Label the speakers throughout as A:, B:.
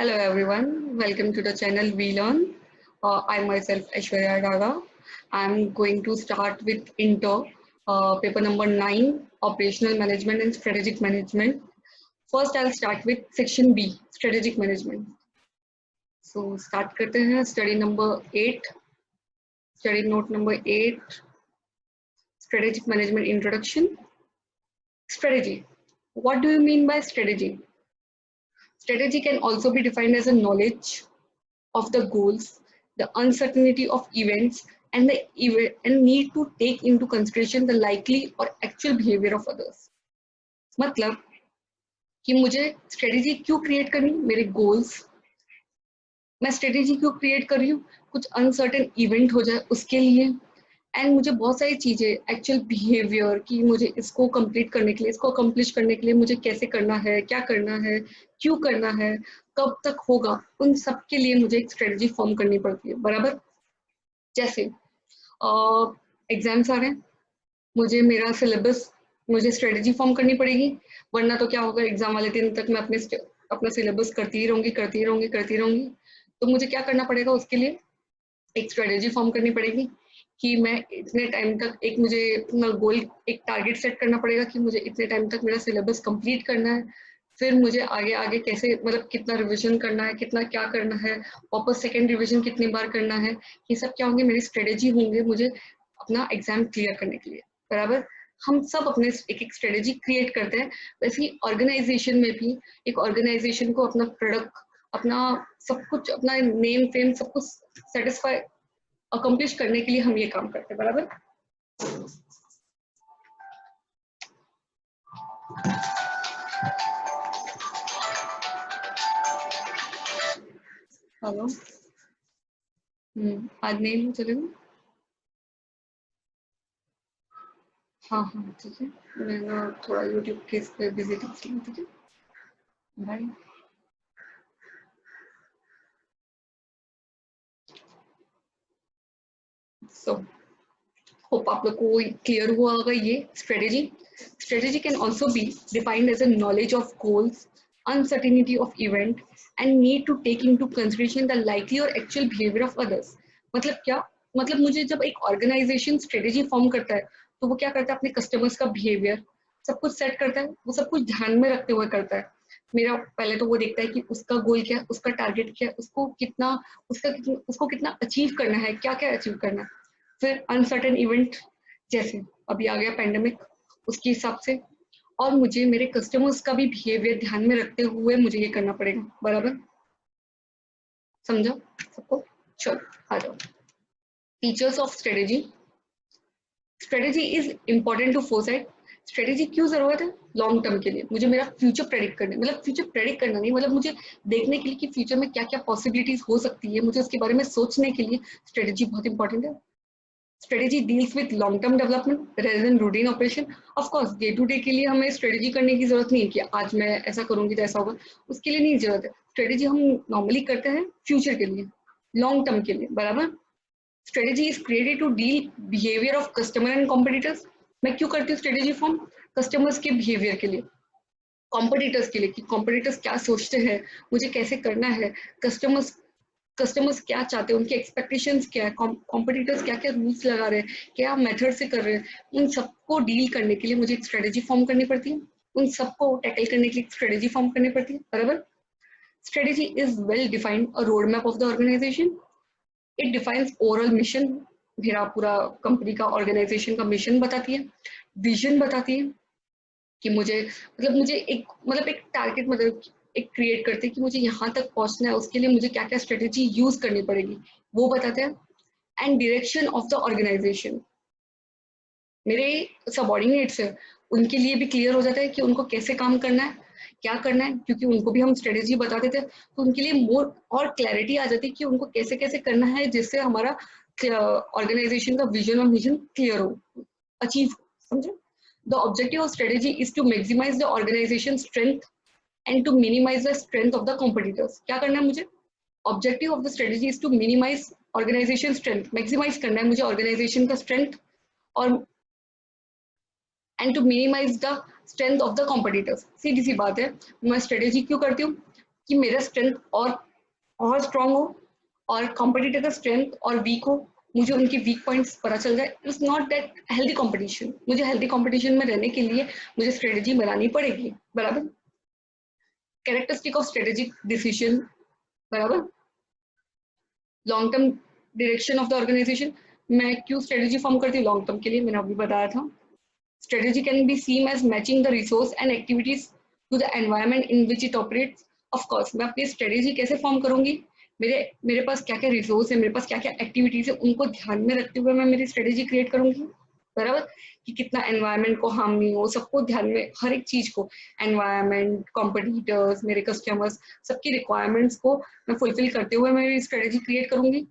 A: Hello everyone, welcome to the channel We Learn. I myself Aishwarya Daga. I'm going to start with Inter, paper number 9, Operational Management and Strategic Management. First I'll start with section B, Strategic Management. So start करते हैं study number 8, study note number 8, Strategic Management Introduction. Strategy. What do you mean by strategy? Strategy can also be defined as a knowledge of the goals, the uncertainty of events, and need to take into consideration the likely or actual behavior of others. मतलब कि मुझे strategy क्यों create करनी, मेरे goals, मैं strategy क्यों create कर रही हूँ, कुछ अनसर्टेन इवेंट हो जाए उसके लिए, एंड मुझे बहुत सारी चीजें, एक्चुअल बिहेवियर कि मुझे इसको कंप्लीट करने के लिए, इसको अकम्प्लिश करने के लिए मुझे कैसे करना है, क्या करना है, क्यों करना है, कब तक होगा, उन सब के लिए मुझे एक स्ट्रेटेजी फॉर्म करनी पड़ती है. बराबर. जैसे एग्जाम्स आ रहे हैं, मुझे मेरा सिलेबस, मुझे स्ट्रेटेजी फॉर्म करनी पड़ेगी, वरना तो क्या होगा, एग्जाम वाले दिन तक मैं अपना सिलेबस करती ही रहूंगी. तो मुझे क्या करना पड़ेगा, उसके लिए एक स्ट्रेटेजी फॉर्म करनी पड़ेगी कि मैं इतने टाइम तक, एक मुझे अपना गोल, एक टारगेट सेट करना पड़ेगा कि मुझे इतने टाइम तक मेरा सिलेबस कंप्लीट करना है. फिर मुझे आगे आगे कैसे, मतलब कितना रिवीजन करना है, कितना क्या करना है, वापस सेकेंड रिवीजन कितनी बार करना है, ये सब क्या होंगे, मेरी स्ट्रेटेजी होंगे मुझे अपना एग्जाम क्लियर करने के लिए. बराबर. हम सब अपने एक एक स्ट्रेटेजी क्रिएट करते हैं. वैसे ही ऑर्गेनाइजेशन में भी एक ऑर्गेनाइजेशन को अपना प्रोडक्ट, अपना सब कुछ, अपना नेम फेम सब कुछ सेटिस्फाई, अकम्प्लिश करने के लिए हम ये काम करते हैं. बराबर. हेलो. आज नहीं चलेगा. हाँ ठीक है, मैं ना थोड़ा यूट्यूब के इस पे बिजी थी. ठीक है, बाय. सो होप आप लोग को क्लियर हुआ होगा. ये strategy can also be defined as a knowledge of goals, uncertainty of event, and need to take into consideration the likely or actual behavior of others. मतलब क्या, मतलब मुझे जब एक ऑर्गेनाइजेशन स्ट्रेटेजी फॉर्म करता है तो वो क्या करता है, अपने कस्टमर्स का बिहेवियर सब कुछ सेट करता है, वो सब कुछ ध्यान में रखते हुए करता है. मेरा पहले तो वो देखता है कि उसका गोल क्या है, उसका टारगेट क्या है, उसको कितना अचीव करना है, क्या क्या अचीव करना है. फिर अनसर्टेन इवेंट, जैसे अभी आ गया पैंडेमिक, उसके हिसाब से, और मुझे मेरे कस्टमर्स का भी बिहेवियर ध्यान में रखते हुए मुझे ये करना पड़ेगा. बराबर. समझा सबको. चलो आ जाओ. Features of strategy. Strategy is important to foresight. Strategy क्यों जरूरत है, लॉन्ग टर्म के लिए, मुझे मेरा फ्यूचर प्रेडिक्ट करने, मतलब फ्यूचर प्रेडिक्ट करना नहीं, मतलब मुझे देखने के लिए कि फ्यूचर में क्या क्या पॉसिबिलिटीज हो सकती है, मुझे उसके बारे में सोचने के लिए स्ट्रेटेजी बहुत इंपॉर्टेंट है. Strategy deals with long term development rather than routine operation. Of course day to day के लिए हमें स्ट्रेटेजी करने की जरूरत नहीं है कि आज मैं ऐसा करूंगी तो ऐसा होगा, उसके लिए नहीं जरूरत है. स्ट्रेटेजी हम नॉर्मली करते हैं फ्यूचर के लिए, लॉन्ग टर्म के लिए. बराबर. Strategy is created to deal behaviour of customer and competitors. मैं क्यों करती हूँ स्ट्रेटेजी फॉर्म, कस्टमर्स के बिहेवियर के लिए, कॉम्पिटिटर्स के लिए, कि कॉम्पिटिटर्स क्या सोचते हैं, मुझे कैसे करना है, कस्टमर्स क्या चाहते हैं, उनकी एक्सपेक्टेशंस क्या है, कॉम्पिटिटर्स क्या क्या रूल्स लगा रहे हैं, क्या मेथड से कर रहे हैं, उन सबको डील करने के लिए मुझे एक स्ट्रेटेजी फॉर्म करनी पड़ती है, उन सबको टैकल करने के लिए स्ट्रेटेजी फॉर्म करनी पड़ती है. बराबर. Strategy is well defined a road map of the organisation. It defines overall mission, मेरा पूरा कंपनी का, ऑर्गेनाइजेशन का मिशन बताती है, विजन बताती है कि मुझे एक टारगेट, मतलब एक क्रिएट करते हैं कि मुझे यहाँ तक पहुंचना है, उसके लिए मुझे क्या क्या स्ट्रेटेजी यूज करनी पड़ेगी, वो बताते हैं. And direction of the organisation, मेरे सबॉर्डिनेट्स है उनके लिए भी क्लियर हो जाता है कि उनको कैसे काम करना है, क्या करना है, क्योंकि उनको भी हम स्ट्रेटेजी बता देते हैं, तो उनके लिए मोर और क्लैरिटी आ जाती है कि उनको कैसे कैसे करना है, जिससे हमारा ऑर्गेनाइजेशन का विजन और मिशन क्लियर हो, अचीव. समझे. The objective of strategy is to maximize the organization strength and to minimize the strength of the competitors. क्या करना है मुझे, objective of the strategy is to minimize organization strength, maximize करना है मुझे organization का strength, और and to minimize the strength of the competitors. सीधी सी बात है, मैं strategy क्यों करती हूँ, कि मेरा स्ट्रेंथ और स्ट्रांग हो और कॉम्पिटिटर का स्ट्रेंथ और वीक हो, मुझे उनके वीक पॉइंट्स पता चल जाए। It's not that healthy competition. मुझे हेल्दी कंपटीशन में रहने के लिए मुझे स्ट्रेटेजी बनानी पड़ेगी, बराबर। कैरेक्टरिस्टिक ऑफ स्ट्रेटेजिक डिसीजन, बराबर। Long term direction of the organisation, मैं क्यों स्ट्रेटेजी फॉर्म करती हूँ? लॉन्ग टर्म के लिए, मैंने अभी बताया था। Strategy can be seen as matching the resource and activities to the environment in which it operates. Of course मैं अपनी स्ट्रेटेजी कैसे फॉर्म करूंगी? मेरे मेरे पास क्या क्या रिसोर्स है, मेरे पास क्या क्या एक्टिविटीज है, उनको ध्यान में रखते हुए मैं मेरी स्ट्रेटेजी क्रिएट करूंगी, बराबर। कि कितना एनवायरमेंट को हार्म नहीं हो, सबको ध्यान में, हर एक चीज को, एनवायरमेंट, कॉम्पिटिटर्स, मेरे कस्टमर्स, सबकी रिक्वायरमेंट्स को मैं फुलफिल करते हुए मेरी स्ट्रेटेजी क्रिएट करूंगी।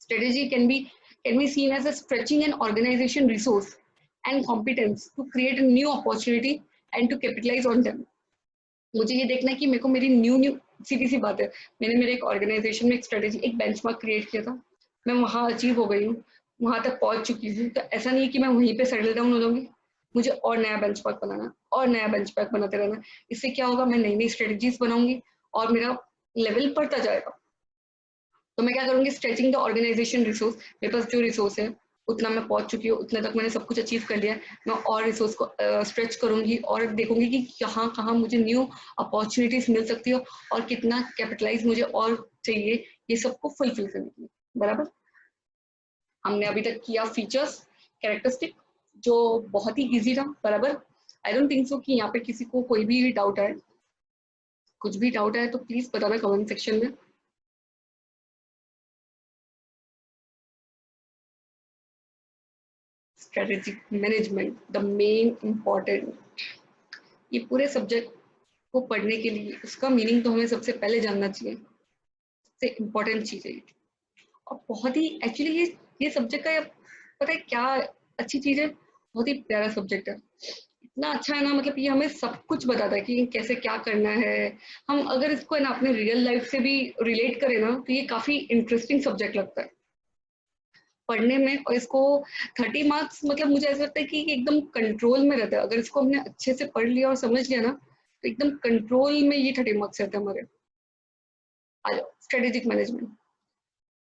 A: Strategy can be seen as a stretching an organisation resource and competence to create a new opportunity and to capitalize on them। मुझे ये देखना है कि मेरे को मेरी न्यू सीधी सी बात है, मैंने मेरे एक ऑर्गेनाइजेशन में एक स्ट्रेटेजी, एक बेंचमार्क क्रिएट किया था, मैं वहां अचीव हो गई हूँ, वहां तक पहुंच चुकी हूँ, तो ऐसा नहीं है कि मैं वहीं पे सेटल डाउन हो जाऊंगी। मुझे और नया बेंचमार्क बनाना और नया बेंचमार्क बनाते रहना। इससे क्या होगा? मैं नई नई स्ट्रेटेजीज बनाऊंगी और मेरा लेवल बढ़ता जाएगा। तो मैं क्या करूंगी? स्ट्रेचिंग द ऑर्गेनाइजेशन रिसोर्स, मेरे पास जो रिसोर्स है उतना मैं पहुंच चुकी हूँ, उतने तक मैंने सब कुछ अचीव कर लिया है, मैं और रिसोर्स को स्ट्रेच करूंगी और देखूंगी कि कहाँ कहाँ मुझे न्यू अपॉर्चुनिटीज मिल सकती है और कितना कैपिटलाइज मुझे और चाहिए ये सबको फुलफिल करने के लिए, बराबर। हमने अभी तक किया फीचर्स, कैरेक्टरिस्टिक, जो बहुत ही इजी था, बराबर। आई डोंट थिंक सो कि यहाँ पे किसी को कोई भी डाउट है। कुछ भी डाउट है तो प्लीज बताना कमेंट सेक्शन में। Strategic management, the main important, ये पूरे सब्जेक्ट को पढ़ने के लिए उसका मीनिंग तो हमें सबसे पहले जानना चाहिए, सबसे इम्पोर्टेंट चीज है ये। और बहुत ही एक्चुअली ये सब्जेक्ट का पता है क्या अच्छी चीज है? बहुत ही प्यारा सब्जेक्ट है, इतना अच्छा है ना, मतलब ये हमें सब कुछ बताता है कि कैसे क्या करना है। हम अगर इसको है ना अपने रियल लाइफ से भी रिलेट करें ना, तो ये काफी इंटरेस्टिंग सब्जेक्ट लगता है पढ़ने में। और इसको 30 मार्क्स, मतलब मुझे ऐसा लगता है कि एकदम कंट्रोल में रहता है, अगर इसको हमने अच्छे से पढ़ लिया और समझ लिया ना, तो एकदम कंट्रोल में ये 30 मार्क्स रहते हैं हमारे। आ जाओ, strategic management.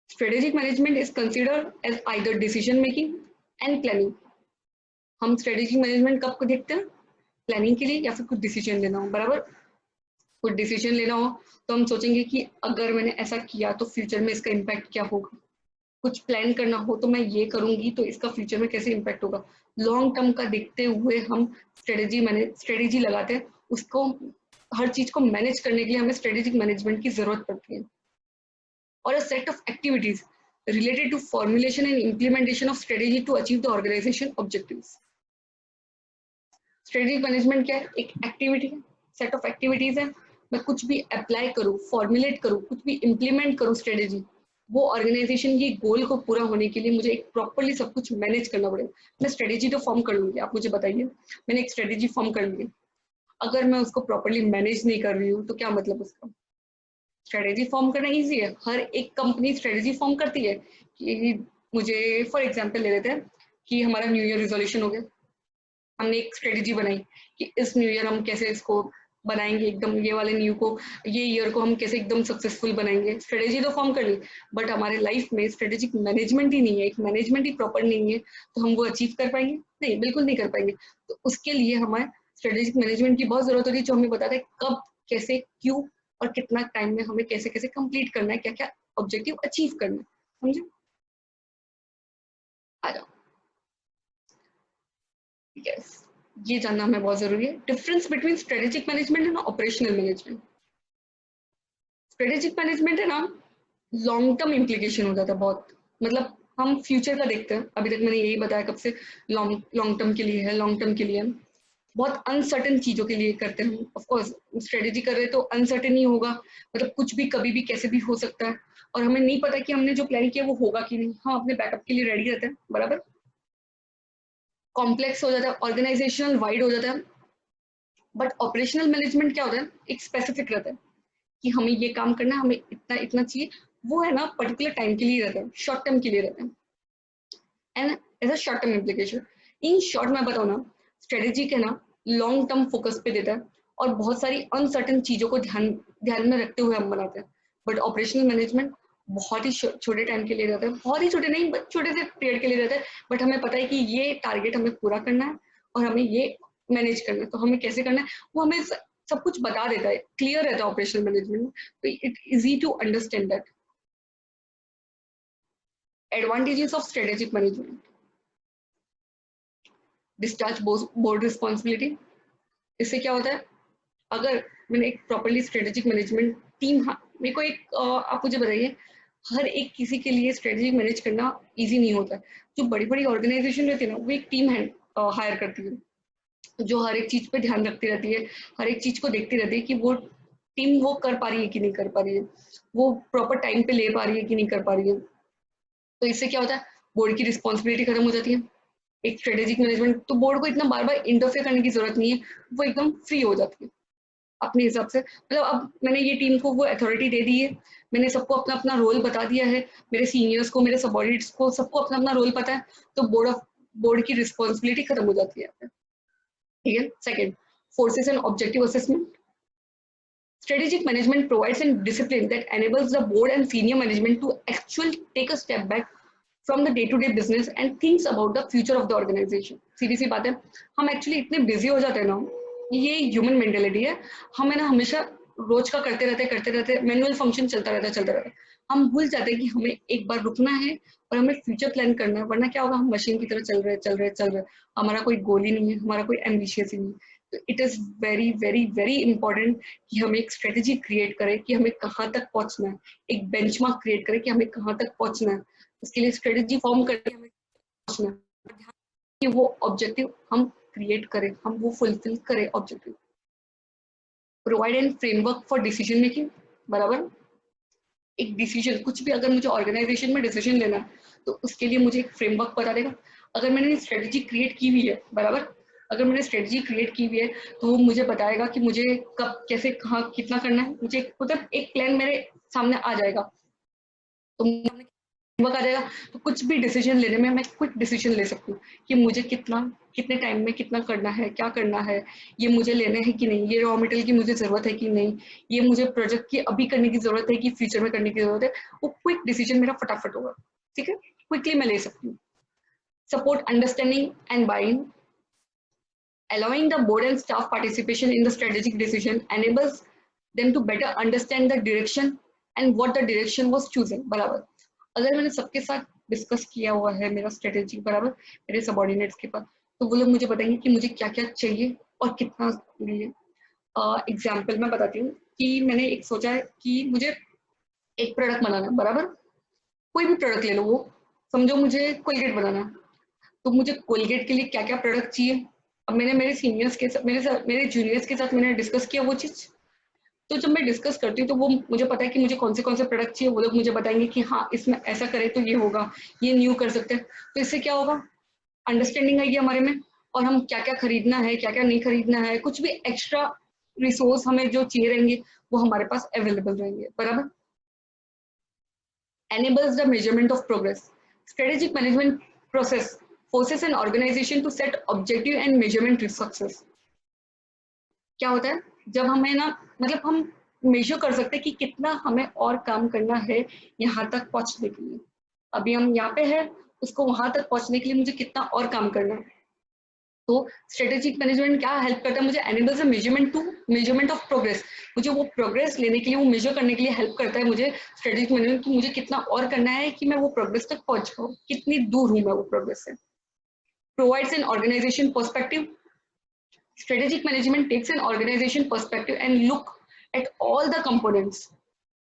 A: Strategic management is considered as either decision making and planning. हम स्ट्रेटेजिक मैनेजमेंट कब को देखते हैं? प्लानिंग के लिए या फिर कुछ डिसीजन लेना हो, बराबर। कुछ डिसीजन लेना हो तो हम सोचेंगे कि अगर मैंने ऐसा किया तो फ्यूचर में इसका इम्पैक्ट क्या होगा। कुछ प्लान करना हो तो मैं ये करूंगी तो इसका फ्यूचर में कैसे इम्पैक्ट होगा। लॉन्ग टर्म का देखते हुए हम स्ट्रेटेजी लगाते हैं, उसको, हर चीज को मैनेज करने के लिए हमें स्ट्रेटेजिक मैनेजमेंट की जरूरत पड़ती है। और a set of activities related to formulation and implementation of strategy to achieve the organization objectives। Strategic management क्या है? एक एक्टिविटी है, सेट ऑफ एक्टिविटीज है, मैं कुछ भी अप्लाई करूँ, फॉर्मुलेट करूँ, कुछ भी इम्प्लीमेंट करूँ स्ट्रेटेजी, वो ऑर्गेनाइजेशन की गोल को पूरा होने के लिए मुझे एक प्रॉपरली सब कुछ मैनेज करना पड़ेगा। मैं स्ट्रेटेजी तो फॉर्म कर लूंगी, आप मुझे बताइए, मैंने एक स्ट्रेटेजी फॉर्म कर ली, अगर मैं उसको प्रॉपरली मैनेज नहीं कर रही हूँ तो क्या मतलब उसका? स्ट्रेटेजी फॉर्म करना इजी है, हर एक कंपनी स्ट्रेटेजी फॉर्म करती है। कि मुझे फॉर एग्जांपल ले लेते हैं कि हमारा न्यू ईयर रिजोल्यूशन हो गया, हमने एक स्ट्रेटेजी बनाई कि इस न्यू ईयर हम कैसे इसको बनाएंगे, एकदम ये वाले न्यू को, ये ईयर को हम कैसे एकदम सक्सेसफुल बनाएंगे। स्ट्रेटेजी तो फॉर्म कर ली, बट हमारे लाइफ में स्ट्रेटेजिक मैनेजमेंट ही नहीं है, एक मैनेजमेंट ही प्रॉपर नहीं है, तो हम वो अचीव कर पाएंगे? नहीं, बिल्कुल नहीं कर पाएंगे। तो उसके लिए हमें स्ट्रेटेजिक मैनेजमेंट की बहुत जरूरत होती है, जो हमें बताता है कब, कैसे, क्यों और कितना टाइम में हमें कैसे कैसे कंप्लीट करना है, क्या क्या ऑब्जेक्टिव अचीव करना है, समझे? आ जाओ, यस, ये जानना हमें बहुत जरूरी है। Difference between strategic management and operational management. Strategic management है ना, लॉन्ग टर्म इम्प्लीकेशन हो जाता है बहुत, मतलब हम फ्यूचर का देखते हैं। अभी तक मैंने यही बताया कब से, लॉन्ग लॉन्ग टर्म के लिए है, लॉन्ग टर्म के लिए है, बहुत अनसर्टेन चीजों के लिए करते हैं हम। ऑफ कोर्स स्ट्रेटेजी कर रहे हैं तो अनसर्टेन ही होगा, मतलब कुछ भी कभी भी कैसे भी हो सकता है, और हमें नहीं पता कि हमने जो प्लान किया वो होगा कि नहीं। हम अपने बैकअप के लिए रेडी रहते हैं, बराबर। कॉम्प्लेक्स हो जाता है, ऑर्गेनाइजेशनल वाइड हो जाता है। बट ऑपरेशनल मैनेजमेंट क्या होता है? एक स्पेसिफिक रहता है कि हमें ये काम करना है, हमें इतना इतना चाहिए, वो है ना पर्टिकुलर टाइम के लिए रहता है, शॉर्ट टर्म के लिए रहता है। And as a short term implication, in short मैं बताऊँ ना, स्ट्रेटेजी के ना लॉन्ग टर्म फोकस पे देता है और बहुत सारी अनसर्टन चीजों को ध्यान में रखते हुए हम बनाते हैं। बट ऑपरेशनल मैनेजमेंट बहुत ही छोटे टाइम के लिए रहता है, बहुत ही छोटे नहीं, छोटे से पीरियड के लिए रहता है, बट हमें पता है कि ये टारगेट हमें पूरा करना है और हमें ये मैनेज करना है, तो हमें कैसे करना है वो हमें सब कुछ बता देता है, क्लियर रहता है ऑपरेशनल मैनेजमेंट, तो it easy to understand that. Advantages of strategic management, discharge board responsibility. इससे क्या होता है, अगर मैंने एक प्रॉपरली स्ट्रेटेजिक मैनेजमेंट टीम, हाँ मेरे को एक आप मुझे बताइए, हर एक किसी के लिए स्ट्रेटेजिक मैनेज करना इजी नहीं होता। जो बड़ी बड़ी ऑर्गेनाइजेशन रहती है ना, वो एक टीम हायर करती है, जो हर एक चीज पे ध्यान रखती रहती है, हर एक चीज को देखती रहती है कि वो टीम वो कर पा रही है कि नहीं कर पा रही है, वो प्रॉपर टाइम पे ले पा रही है कि नहीं कर पा रही है। तो इससे क्या होता है, बोर्ड की रिस्पॉन्सिबिलिटी खत्म हो जाती है। एक स्ट्रेटेजिक मैनेजमेंट, तो बोर्ड को इतना बार बार इंटरफेयर करने की जरूरत नहीं है, वो एकदम फ्री हो जाती है अपने हिसाब से। मतलब अब मैंने ये टीम को वो अथॉरिटी दे दी है, मैंने सबको अपना अपना रोल बता दिया है, मेरे सीनियर्स को, मेरे सबॉर्डिनेट्स को, सबको अपना अपना रोल पता है, तो बोर्ड की रिस्पॉन्सिबिलिटी खत्म हो जाती है। ठीक है। Second, forces and objective assessment. Strategic management provides a discipline that enables the board and senior management to actually take a step back from the day-to-day business and thinks about the future of the organization. सीधी सी बात है, हम actually इतने busy हो जाते हैं ना, ये human mentality है, हमें ना हमेशा रोज का करते रहते मैनुअल फंक्शन चलता रहता है, हम भूल जाते हैं कि हमें एक बार रुकना है और हमें फ्यूचर प्लान करना है, वरना क्या होगा, हम मशीन की तरह चल रहे, हमारा कोई गोल ही नहीं है, हमारा कोई एम्बिशियस ही नहीं है। तो it is very very very important कि हम एक स्ट्रेटेजी क्रिएट करें कि हमें कहाँ तक पहुंचना है, एक बेंचमार्क क्रिएट करें कि हमें कहाँ तक पहुंचना है, उसके लिए स्ट्रेटेजी फॉर्म करके हमें पहुंचना है कि वो ऑब्जेक्टिव हम क्रिएट करें, हम वो फुलफिल करें objective. Provide an framework for decision making, बराबर। एक डिसीजन, कुछ भी अगर मुझे ऑर्गेनाइजेशन में डिसीजन लेना है तो उसके लिए मुझे एक फ्रेमवर्क बता देगा। अगर मैंने स्ट्रेटेजी क्रिएट की हुई है, बराबर, अगर मैंने स्ट्रेटेजी क्रिएट की हुई है तो वो मुझे बताएगा कि मुझे कब, कैसे, कहाँ, कितना करना है, मुझे मतलब एक प्लान मेरे सामने आ जाएगा, तो फ्रेमवर्क आ जाएगा, तो कुछ भी डिसीजन लेने में मैं क्विक डिसीजन ले सकती हूँ कि मुझे कितने टाइम में कितना करना है, क्या करना है, ये मुझे लेना है कि नहीं, ये रॉ मटेरियल की मुझे जरूरत है कि नहीं, ये मुझे प्रोजेक्ट की अभी करने की जरूरत है कि फ्यूचर में करने की जरूरत है, वो क्विक डिसीजन मेरा फटाफट होगा। ठीक है, क्विकली मैं ले सकती हूँ। Support understanding and buying, allowing the board and staff participation in the strategic decision enables them to better understand the direction and what the direction was chosen, बराबर। अगर मैंने सबके साथ डिस्कस किया हुआ है मेरा स्ट्रेटेजी, बराबर, मेरे सबॉर्डिनेट्स के पास, तो वो लोग मुझे बताएंगे कि मुझे क्या क्या चाहिए और कितना चाहिए। एग्जाम्पल मैं बताती हूँ कि मैंने एक सोचा है कि मुझे एक प्रोडक्ट बनाना है, बराबर, कोई भी प्रोडक्ट ले लो, वो समझो मुझे कोलगेट बनाना है, तो मुझे कोलगेट के लिए क्या क्या प्रोडक्ट चाहिए। अब मैंने मेरे सीनियर्स के साथ, मेरे जूनियर्स के साथ मैंने डिस्कस किया वो चीज, तो जब मैं डिस्कस करती हूँ तो वो मुझे पता है कि मुझे कौन से प्रोडक्ट चाहिए, वो लोग मुझे बताएंगे कि हाँ इसमें ऐसा करे तो ये होगा, ये न्यू कर सकते हैं। तो इससे क्या होगा, अंडरस्टैंडिंग आएगी हमारे में, और हम क्या क्या खरीदना है, क्या क्या नहीं खरीदना है, कुछ भी एक्स्ट्रा रिसोर्स हमें जो चाहिए रहेंगे वो हमारे पास अवेलेबल रहेंगे, बराबर। enables the measurement of progress. Strategic management process forces an organization to set objective and measurement success. क्या होता है, जब हमें ना, मतलब हम मेजर कर सकते हैं कि कितना हमें और काम करना है यहाँ तक पहुँचने के लिए। अभी हम यहाँ पे है, उसको वहां तक पहुँचने के लिए मुझे कितना और काम करना है। तो स्ट्रेटेजिक मैनेजमेंट क्या हेल्प करता है मुझे, enables a measurement of progress. मुझे वो प्रोग्रेस लेने के लिए, वो मेजर करने के लिए हेल्प करता है मुझे स्ट्रेटेजिक मैनेजमेंट कि मुझे कितना और करना है कि मैं वो प्रोग्रेस तक पहुंच पाऊँ, कितनी दूर हूँ मैं वो प्रोग्रेस से। Provides an organisation perspective. Strategic management takes an organization perspective and look at all the components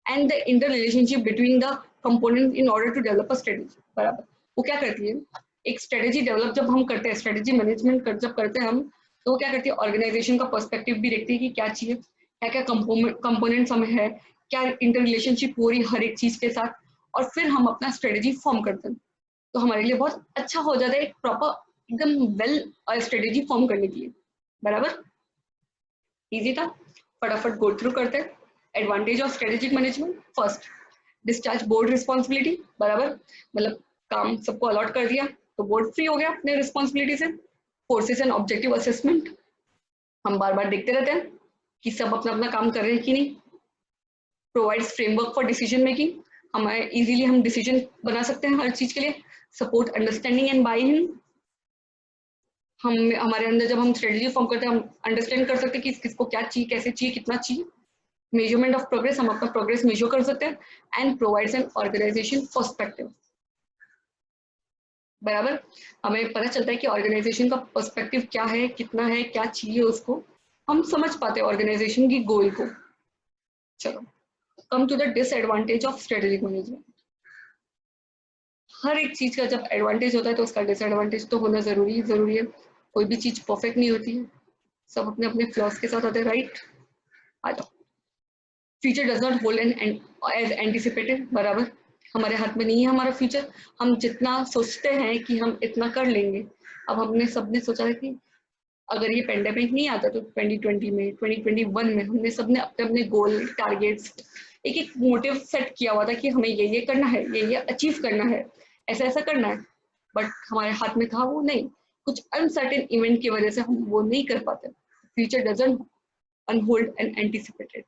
A: and the interrelationship between the components in order to develop a strategy, बराबर। वो क्या करती है, एक स्ट्रेटेजी डेवलप जब हम करते हैं, स्ट्रेटेजी मैनेजमेंट जब करते हैं हम, तो वो क्या करती है, ऑर्गेनाइजेशन का पर्सपेक्टिव भी देखती है कि क्या चाहिए, क्या क्या कंपोनेंट्स हमें है, क्या इंटर रिलेशनशिप हो रही हर एक चीज के साथ, और फिर हम अपना स्ट्रेटेजी फॉर्म करते हैं। तो हमारे लिए बहुत अच्छा हो जाता है एक प्रॉपर एकदम वेल स्ट्रेटेजी फॉर्म करने के लिए, बराबर। इजी था, फटाफट गो थ्रू करते हैं। Advantage of strategic management, first, discharge board responsibility, बराबर, मतलब काम सबको अलॉट कर दिया तो बोर्ड फ्री हो गया अपने रिस्पॉन्सिबिलिटी से। फोर्सेस एंड ऑब्जेक्टिव असेसमेंट, हम बार बार देखते रहते हैं कि सब अपना अपना काम कर रहे हैं कि नहीं, provides framework for decision making, हमारे इजीली हम डिसीजन बना सकते हैं हर चीज के लिए, सपोर्ट अंडरस्टैंडिंग एंड बाइंग, हम हमारे अंदर जब हम स्ट्रेटेजी फॉर्म करते हैं हम अंडरस्टैंड कर सकते हैं कि किसको क्या चाहिए, कैसे चाहिए, कितना चाहिए, मेजरमेंट ऑफ प्रोग्रेस, हम अपना प्रोग्रेस मेजर कर सकते हैं, and provides an organisation perspective, बराबर, हमें पता चलता है कि ऑर्गेनाइजेशन का पर्सपेक्टिव क्या है, कितना है, क्या चाहिए, उसको हम समझ पाते हैं ऑर्गेनाइजेशन की गोल को। चलो come to the disadvantage of strategic management. हर एक चीज का जब एडवांटेज होता है तो उसका डिसएडवांटेज तो होना जरूरी है, कोई भी चीज परफेक्ट नहीं होती है, सब अपने अपने फ्लॉज के साथ आते हैं, राइट। आ जाओ, future does not hold an as anticipated, बराबर, हमारे हाथ में नहीं है हमारा फ्यूचर, हम जितना सोचते हैं कि हम इतना कर लेंगे, अब हमने सबने सोचा है कि अगर ये पेंडेमिक नहीं आता तो 2020 में 2021 में हमने सबने अपने अपने गोल टारगेट्स एक एक मोटिव सेट किया हुआ था कि हमें ये करना है, ये अचीव करना है, ऐसा ऐसा करना है, बट हमारे हाथ में था वो नहीं, कुछ अनसर्टेन इवेंट की वजह से हम वो नहीं कर पाते। Future doesn't unhold and anticipated.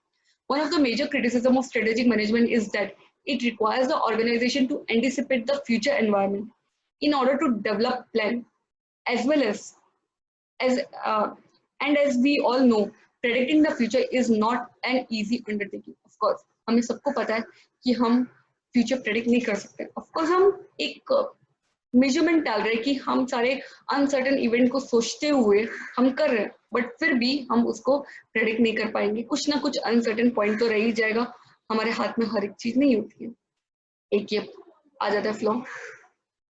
A: One of the major criticism of strategic management is that it requires the organization to anticipate the future environment in order to develop plan as well as and as we all know, predicting the future is not an easy undertaking. Of course, हमें सबको पता है कि हम future predict नहीं कर सकते। Of course हम एक मेजरमेंट डाल रहे हैं कि हम सारे अनसर्टेन इवेंट को सोचते हुए हम कर रहे हैं, बट फिर भी हम उसको प्रेडिक्ट नहीं कर पाएंगे, कुछ ना कुछ अनसर्टेन पॉइंट तो रह ही जाएगा, हमारे हाथ में हर एक चीज नहीं होती है। एक ये आ जाता है flaw,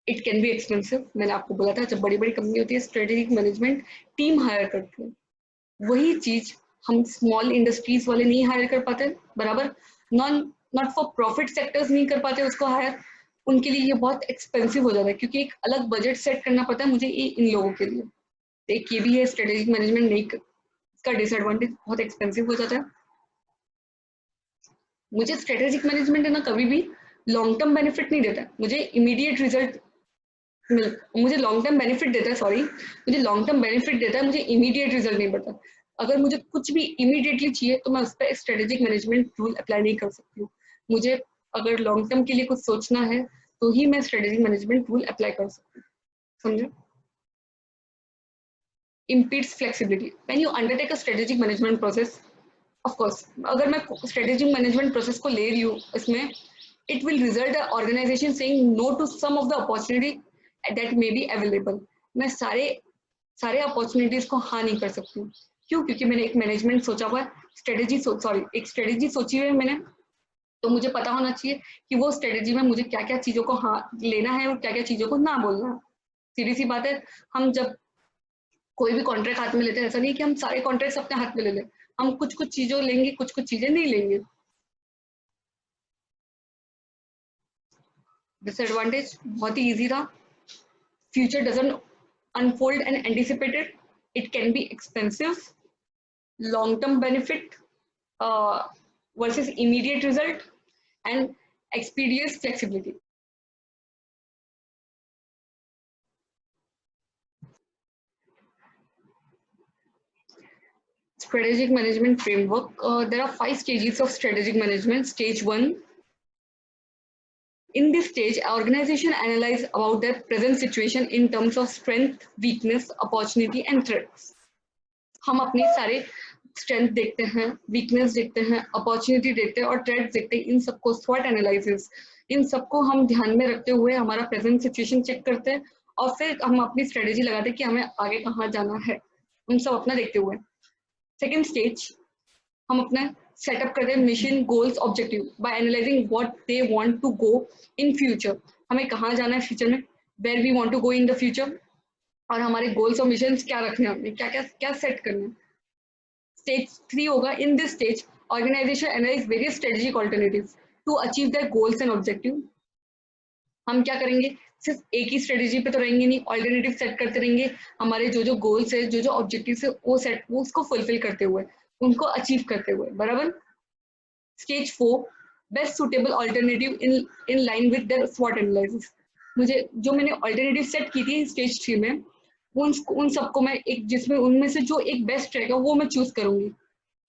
A: it can be expensive, मैंने आपको बोला था जब बड़ी बड़ी कंपनी होती है स्ट्रेटेजिक मैनेजमेंट टीम हायर करती है, वही चीज हम स्मॉल इंडस्ट्रीज वाले नहीं हायर कर पाते, बराबर, नॉट फॉर प्रॉफिट सेक्टर्स नहीं कर पाते उसको हायर, उनके लिए ये बहुत एक्सपेंसिव हो जाता है क्योंकि एक अलग बजट सेट करना पड़ता है मुझे ये इन लोगों के लिए। एक ये भी है स्ट्रेटेजिक मैनेजमेंट नहीं, इसका डिसएडवांटेज बहुत एक्सपेंसिव हो जाता है। मुझे स्ट्रेटेजिक मैनेजमेंट है ना कभी भी लॉन्ग टर्म बेनिफिट नहीं देता, मुझे इमीडिएट रिजल्ट मुझे लॉन्ग टर्म बेनिफिट देता है, सॉरी, मुझे लॉन्ग टर्म बेनिफिट देता है, मुझे इमीडिएट रिजल्ट नहीं पड़ता। अगर मुझे कुछ भी इमीडिएटली चाहिए तो मैं उस पर स्ट्रेटेजिक मैनेजमेंट रूल अप्लाई नहीं कर सकती हूँ, मुझे अगर लॉन्ग टर्म के लिए कुछ सोचना है तो ही मैं स्ट्रेटेजिक मैनेजमेंट रूल अप्लाई कर सकती हूँ, समझे। impedes flexibility when you undertake a strategic management process, of course अगर मैं strategic management process को ले रही हूँ इसमें it will result a organization saying no to some of the opportunity that may be available, मैं सारे अपॉर्चुनिटीज को हाँ नहीं कर सकती हूँ, क्यों, क्योंकि मैंने एक मैनेजमेंट सोचा हुआ है, एक स्ट्रेटेजी सोची हुई है मैंने, तो मुझे पता होना चाहिए कि वो स्ट्रेटेजी में मुझे क्या क्या चीजों को हाँ लेना है और क्या क्या चीजों को ना बोलना है। सीधी सी बात है, हम जब कोई भी कॉन्ट्रैक्ट हाथ में लेते हैं ऐसा नहीं कि हम सारे कॉन्ट्रैक्ट अपने हाथ में ले लें, हम कुछ कुछ चीजों लेंगे, कुछ कुछ चीजें नहीं लेंगे। डिसएडवांटेज बहुत ही इजी था, future doesn't unfold and anticipated, it can be expensive, long term benefit versus immediate result, and experience flexibility. Strategic management framework, there are 5 stages of strategic management. Stage 1, in this stage organization analyze about their present situation in terms of strength, weakness, opportunity and threats. हम अपने सारे strength देखते हैं, weakness देखते हैं, opportunity देखते हैं और थ्रेट्स देखते हैं, इन सबको स्वॉट एनालिसिस, इन सबको हम ध्यान में रखते हुए हमारा प्रेजेंट सिचुएशन चेक करते हैं और फिर हम अपनी स्ट्रेटेजी लगाते हैं कि हमें आगे कहाँ जाना है, उन सब अपना देखते हुए। सेकेंड स्टेज, हम अपना सेटअप करते हैं mission, goals, objective by analysing what they want to go in future, हमें कहाँ जाना है फ्यूचर में, where we want to go in the future, और हमारे गोल्स और मिशन क्या रखने हैं, हमें क्या क्या क्या सेट करना है। स्टेज 3 होगा, in this stage organisation analyse various strategic alternatives to achieve their goals and objective. हम क्या करेंगे, सिर्फ एक ही स्ट्रेटेजी पे तो रहेंगे नहीं, ऑल्टरनेटिव सेट करते रहेंगे, हमारे जो जो गोल्स है, जो जो ऑब्जेक्टिव्स है वो उसको फुलफिल करते हुए, उनको अचीव करते हुए, बराबर। Stage 4, best suitable alternative in line with their स्वॉट एनालिसिस, मुझे जो मैंने ऑल्टरनेटिव सेट की थी स्टेज 3 में, उन सबको मैं एक जिसमें उनमें से जो एक बेस्ट रहेगा वो मैं चूज करूंगी,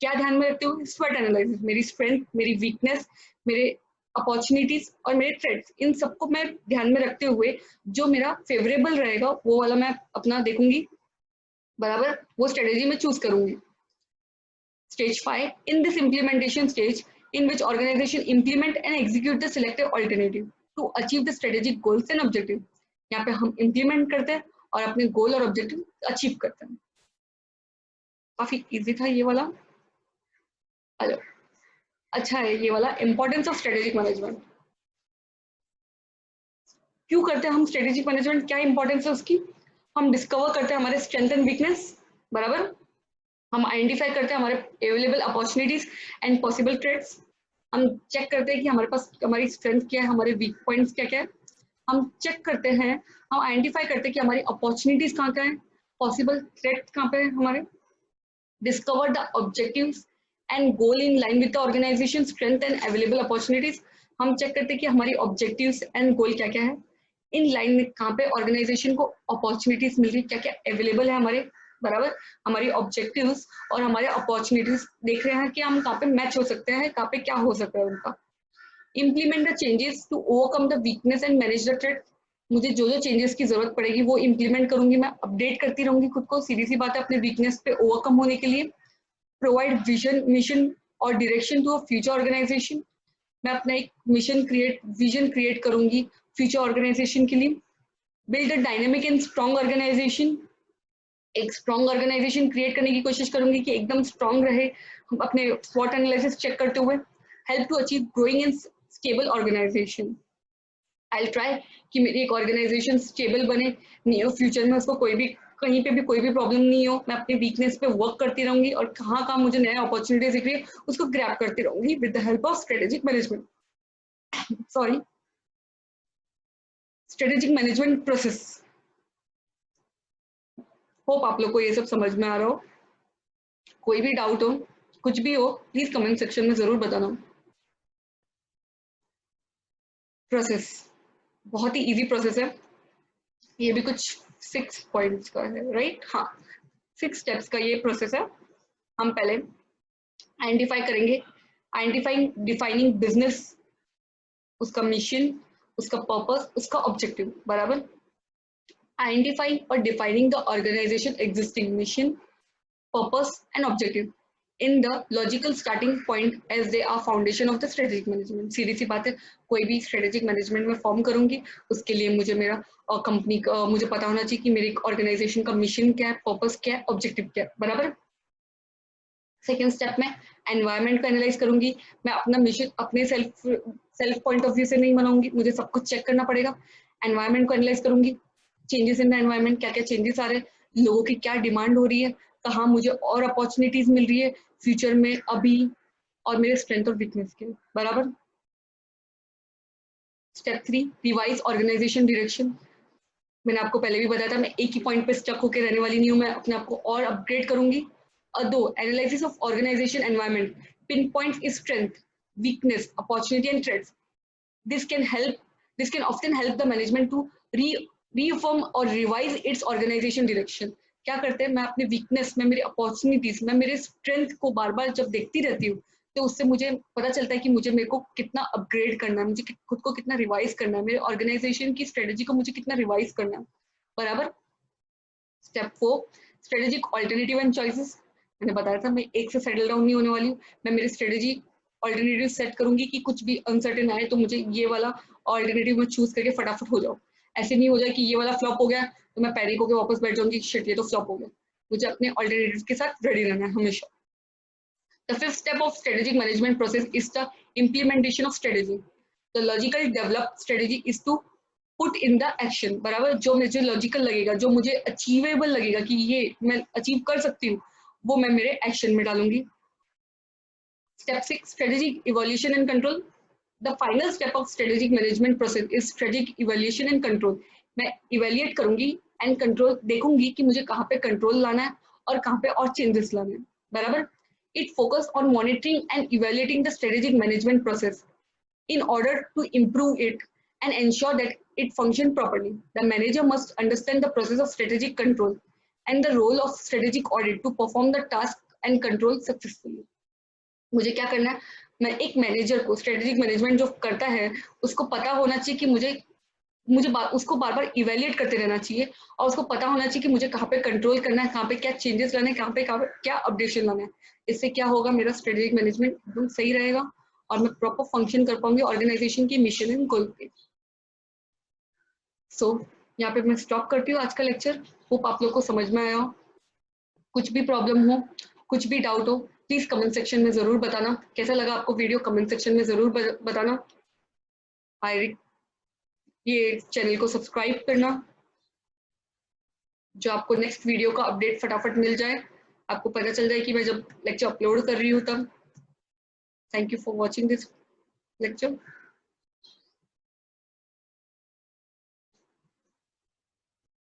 A: क्या ध्यान में रखते हुए? स्वॉट एनालिसिस, मेरी स्ट्रेंथ, मेरी वीकनेस, मेरे अपॉर्चुनिटीज और मेरे थ्रेट्स, इन सबको मैं ध्यान में रखते हुए जो मेरा फेवरेबल रहेगा वो वाला मैं अपना देखूंगी, बराबर, वो स्ट्रेटेजी मैं चूज करूंगी। Stage 5, in this implementation stage, in which organization implement and execute the selected alternative to achieve the strategic goals and objective. यहाँ पे हम implement करते हैं और अपने goal और objective achieve करते हैं। काफी easy था ये वाला। हेलो, अच्छा है ये वाला, importance of strategic management। क्यों करते हैं हम strategic management, क्या importance है उसकी? हम discover करते हैं हमारे strength and weakness, बराबर, हम आइडेंटिफाई करते हैं हमारे available opportunities and possible threats, हम चेक करते हैं कि हमारे पास हमारी स्ट्रेंथ क्या है, हमारे वीक पॉइंट्स क्या क्या है, हम चेक करते हैं, हम आइडेंटिफाई करते हैं कि हमारी अपॉर्चुनिटीज कहाँ कहाँ है, पॉसिबल थ्रेट्स कहाँ पे है हमारे, discover the objectives and goal in line with the organisation strength and available opportunities, हम चेक करते हैं कि हमारी ऑब्जेक्टिव्स एंड गोल क्या क्या है, इन लाइन में कहाँ पे ऑर्गेनाइजेशन को अपॉर्चुनिटीज मिल रही, क्या क्या अवेलेबल है हमारे, बराबर, हमारी ऑब्जेक्टिव्स और हमारे अपॉर्चुनिटीज देख रहे हैं कि हम कहाँ पे मैच हो सकते हैं, कहाँ पे क्या हो सकता है उनका। Implement the changes to overcome the weakness and manage the threat, मुझे जो जो चेंजेस की जरूरत पड़ेगी वो इम्प्लीमेंट करूंगी, मैं अपडेट करती रहूंगी खुद को, सीधी सी बात है, अपने वीकनेस पे ओवरकम होने के लिए। प्रोवाइड विजन, मिशन और direction to a future organisation, मैं अपना एक विजन क्रिएट करूंगी फ्यूचर ऑर्गेनाइजेशन के लिए। Build a dynamic and strong organisation, एक स्ट्रॉन्ग ऑर्गेनाइजेशन क्रिएट करने की कोशिश करूंगी कि एकदम स्ट्रॉन्ग रहे, हम अपने स्वॉट एनालिसिस चेक करते हुए। Help to achieve growing and stable organisation, I try कि मेरी एक ऑर्गेनाइजेशन स्टेबल बने, नियर फ्यूचर में उसको कोई भी कहीं पे भी कोई भी प्रॉब्लम नहीं हो, मैं अपने वीकनेस पे वर्क करती रहूंगी और कहाँ कहाँ मुझे नया अपॉर्चुनिटीज दिख रही है उसको ग्रैब करती रहूंगी with the help of strategic management. Sorry, strategic management process. Hope आप लोग को ये सब समझ में आ रहा हो। कोई भी डाउट हो, कुछ भी हो, प्लीज कमेंट सेक्शन में जरूर बताना। प्रोसेस बहुत ही इजी प्रोसेस है, ये भी कुछ 6 पॉइंट्स का है, राइट, हाँ, 6 स्टेप्स का ये प्रोसेस है। हम पहले आइडेंटिफाई करेंगे, आइडेंटिफाइंग डिफाइनिंग बिजनेस, उसका मिशन, उसका पर्पस, उसका ऑब्जेक्टिव, बराबर, आइडेंटिफाइंग और defining the organisation existing mission, purpose and objective in the logical starting point as they are foundation of the strategic management। सीधी सी बात है, कोई भी strategic management में फॉर्म करूंगी उसके लिए मुझे मेरा कंपनी का मुझे पता होना चाहिए कि मेरी ऑर्गेनाइजेशन का मिशन क्या है, पर्पस क्या है, ऑब्जेक्टिव क्या है, बराबर। सेकेंड स्टेप में एनवायरनमेंट को एनालाइज करूंगी, मैं अपना मिशन अपने सेल्फ पॉइंट ऑफ व्यू से नहीं बनाऊंगी, मुझे सब कुछ चेक करना पड़ेगा। एनवायरनमेंट को एनालाइज करूंगी, चेंजेस इन द एनवायरनमेंट, क्या क्या चेंजेस आ रहे हैं, लोगों की क्या डिमांड हो रही है, कहाँ मुझे और अपॉर्चुनिटीज मिल रही है फ्यूचर में, अभी, और मेरे स्ट्रेंथ और वीकनेस के, बराबर। स्टेप 3, रिवाइज ऑर्गेनाइजेशन डायरेक्शन, मैंने आपको पहले भी बताया था मैं एक ही पॉइंट पे स्टक होकर रहने वाली नहीं हूँ, मैं अपने आप को और अपग्रेड करूंगी। दो, analysis of organisation environment, pinpoint is strength, weakness, opportunity and threats, this can help this can often help the management to reform or revise its organization direction। क्या करते हैं, मैं अपने वीकनेस में, मेरी अपॉर्चुनिटीज में, मेरे स्ट्रेंथ को बार बार जब देखती रहती हूँ तो उससे मुझे पता चलता है कि मेरे को कितना अपग्रेड करना है, मुझे खुद को कितना रिवाइज करना है, मेरे ऑर्गेनाइजेशन की स्ट्रेटेजी को मुझे कितना रिवाइज करना है, बराबर। Step 4, strategic alternative and choices, मैंने बताया था मैं एक से सेटल डाउन नहीं होने वाली हूँ, मैं मेरी स्ट्रेटेजी ऑल्टरनेटिव सेट करूंगी कि कुछ भी अनसर्टेन आए तो मुझे ये वाला ऑल्टरनेटिव में चूज करके फटाफट हो जाओ, ऐसे नहीं हो जाए कि ये वाला फ्लॉप हो गया तो मैं पैनिक होकर वापस बैठ जाऊंगी, शिट ये तो फ्लॉप हो गया, मुझे अपने ऑल्टरनेटिव के साथ रेडी रहना है हमेशा। The fifth step of strategic management process is the implementation of strategy, the logical develop strategy is to put in the action, बराबर, जो मुझे लॉजिकल लगेगा, जो मुझे अचीवेबल लगेगा कि ये मैं अचीव कर सकती हूँ, वो मैं मेरे एक्शन में डालूंगी। Step 6, strategic evolution and control, the final step of strategic management process is strategic evolution and control, मैं इवेल्युएट करूंगी एंड कंट्रोल देखूंगी कि मुझे कहाँ पे कंट्रोल लाना है और कहाँ पे और चेंजेस लाने हैं, बराबर। It focus on monitoring and evaluating the strategic management process in order to improve it and ensure that it functions properly. The manager must understand the process of strategic control and the role of strategic audit to perform the task and control successfully. मुझे क्या करना है, मैं एक manager को, strategic management जो करता है उसको पता होना चाहिए कि मुझे उसको बार बार इवेल्युएट करते रहना चाहिए, और उसको पता होना चाहिए कि मुझे कहाँ पे कंट्रोल करना है, कहाँ पे क्या चेंजेस लाने हैं, कहाँ पे क्या अपडेशन लाना है। इससे क्या होगा, मेरा स्ट्रेटेजिक मैनेजमेंट एकदम सही रहेगा और मैं प्रॉपर फंक्शन कर पाऊंगी ऑर्गेनाइजेशन की मिशन एंड गोल पे। सो यहाँ पे मैं स्टॉप करती हूँ आज का लेक्चर। होप आप लोग को समझ में आया हो। कुछ भी प्रॉब्लम हो, कुछ भी डाउट हो, प्लीज कमेंट सेक्शन में जरूर बताना। कैसा लगा आपको वीडियो, कमेंट सेक्शन में जरूर बताना। आई ये चैनल को सब्सक्राइब करना, जो आपको नेक्स्ट वीडियो का अपडेट फटाफट मिल जाए, आपको पता चल जाए कि मैं जब लेक्चर अपलोड कर रही हूँ तब। Thank you for watching this lecture.